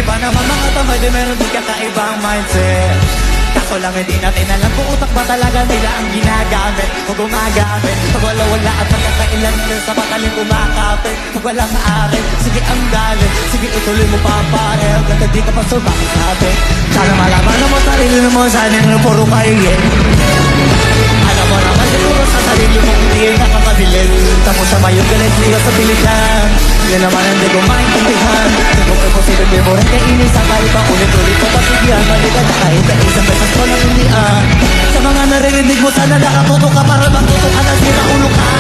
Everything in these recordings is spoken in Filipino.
Iba naman mga tamad, meron di kakaibang mindset. Kaso lang hindi natin alam kung utak ba talaga nila ang ginagamit o gumagamit. Pag wala-wala at magkakailan nila sa patalim kumakapit. Pag walang akin, sige ang galit, sige ituloy mo papayag. At di ka pa sumakit natin. Sana malaman mo sarili mo, sana yung puro kayo. Alam mo naman siguro sa sarili mo hindi yung nakakabilis. Tapos sa mayong galit liwa sa pilitan. Yan naman ang di ko maintindihan. Kung imposible mo rin kainin sa kahit pa ulit-ulit ko pasigyan. Maligan na kahit na isang beses ko lang hindian. Sa mga naririnig mo sana nakatuto ka para magtuto ka na sira ulo ka.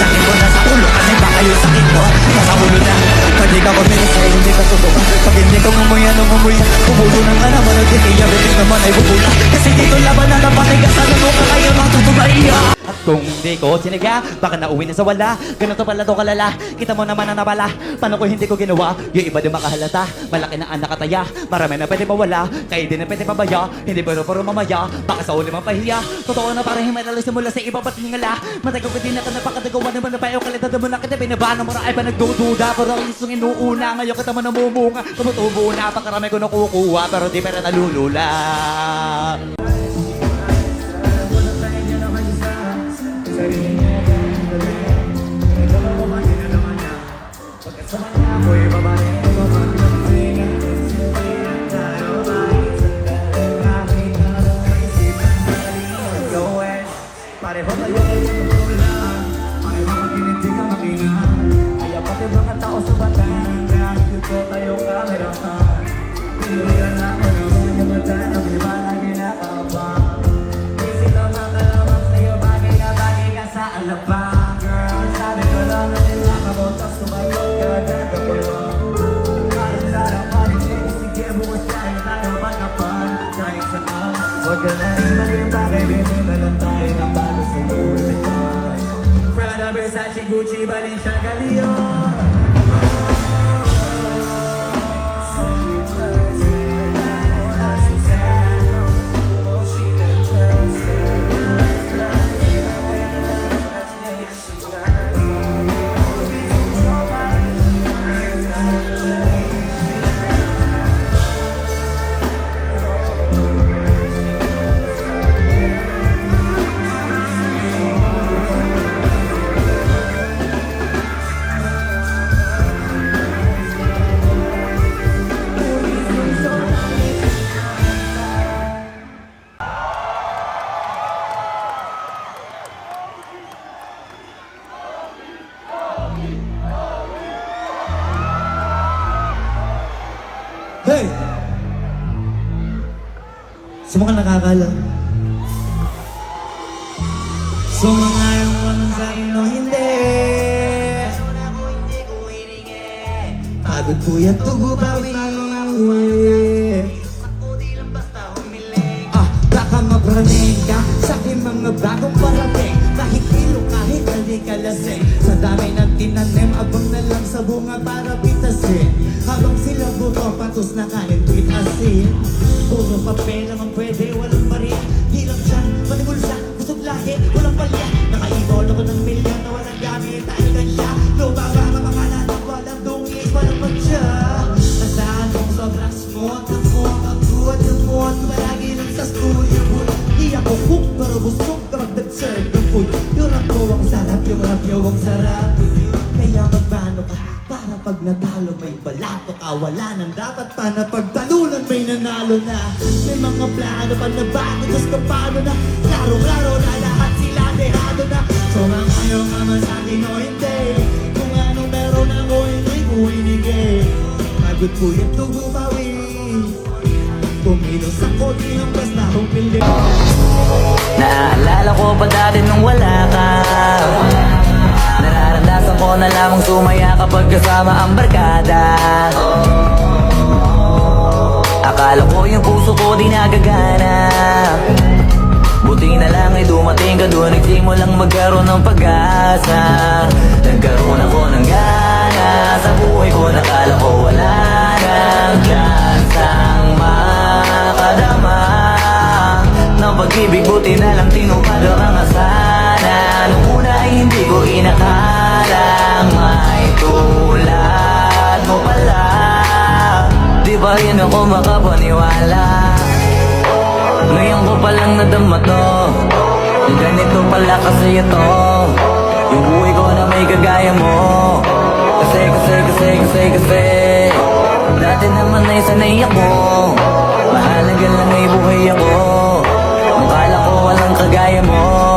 Sakit ko na sa ulo kasi baka yung sakit ko nasa ulo na. Pwede ka kumilis ay hindi ka tutukan. Pag hindi ko ngumuyan o ngumuyan, bubulunan ka naman at hindi bilis naman ay bubula. Kasi dito laban na napatigasan mo ka kaya magtutubaiya. At kung hindi ko siniga, baka nauwi na sa wala. Ganito pala to kalala, kita mo naman na napala. Paano ko hindi ko ginawa, yung iba din makahalata. Malaki na ang nakataya, marami na pwede mawala. Kaya di na pwede mabaya, hindi pero mamaya. Baka sa uli mang pahiya, totoo na parang himalala simula sa iba ba't hingala. Matagaw ka din na ka napakadagawa naman na payo. Kalidad mo na kita binabana mo na ay pa nagdududa. Pero ang isong inuuna, ngayon kita mo namumunga. Tumutubo na, pakarami ko nakukuha, pero di pera nalulula. Pareho tayo pareho maginitig ang makina. Kaya pati mga tao sa Batangas, dito tayong camera ka. Pinulihan ako ng mga mata na may mga ginakabang. Isip lang makalamang sa'yo, bagay ka sa alabang. Girl, sabi ko lang na nila kamotas, sumagot ka gagawin. Parang sarap pa rin siya, sige bukas tayo tayo matapan. Trying sa up, huwag ka na rin maging bagay, baby, meron tayo ng bago sa buhay. Prada, Versace, Gucci, Balenciaga, Leon. Hey! Sa mga nakakala, sa mga yung sa ino hindi, pagod kuya tugo bawi ang uwi. Baka mapraning ka sa aking mga bagong parating. Kahit ilo, kahit hindi ka lasing. Sa dami ng tinanim, abang na lang sa bunga para pitasin. Habang sila buto, patos na kanin, tweet asin. Puro papel naman pwede, walang bariya. Hirap siya, manimul siya, busog lahi, walang palya. Nakaibol ako ng milyon na walang gamit, tahigan siya. Lubaba ka mga natin, walang dungis, walang pagsiya. Nasaan mong sobrang smooth, ang muwang pagkuhat ng muwang. Malagi lang sa studio booth. Di ako cook, pero busog kapag nag-serve ng food. Yung rap ko ang sarap, yung rap yo ang sarap. Kaya magmano ka, para pag natalo may balato ka. Wala nang dapat pa na pagtalunan may nanalo na. May mga plano pa na bago, Diyos ka paano na. Klaro-klaro na lahat sila dehado na. So mga yung ama sa atin o hindi, kung anong meron ako hindi ko inigay. Pagod po yung tugo bawi, kumilos ako di ang basta humili. Naaalala ko pa dati nung wala ka. Nararamdasan ko na lamang sumaya kapag kasama ang barkada. Akala ko yung puso ko di nagagana. Buti na lang ay dumating ka doon, nagsimulang magkaroon ng pag-asa. Nagkaroon ako ng gana sa buhay ko, nakala ko wala nang chansang makadama ng pag-ibig. Buti na lang tinupad ang mga sana. Nung una ay hindi ko inakalang may tulad mo pala. Di pa rin ako makapaniwala. Ngayon ko palang nadama to, yung ganito pala kasi ito, yung buhay ko na may kagaya mo. Kasi dati naman ay sanay ako, mahalaga lang ay buhay ako. Akala ko walang kagaya mo.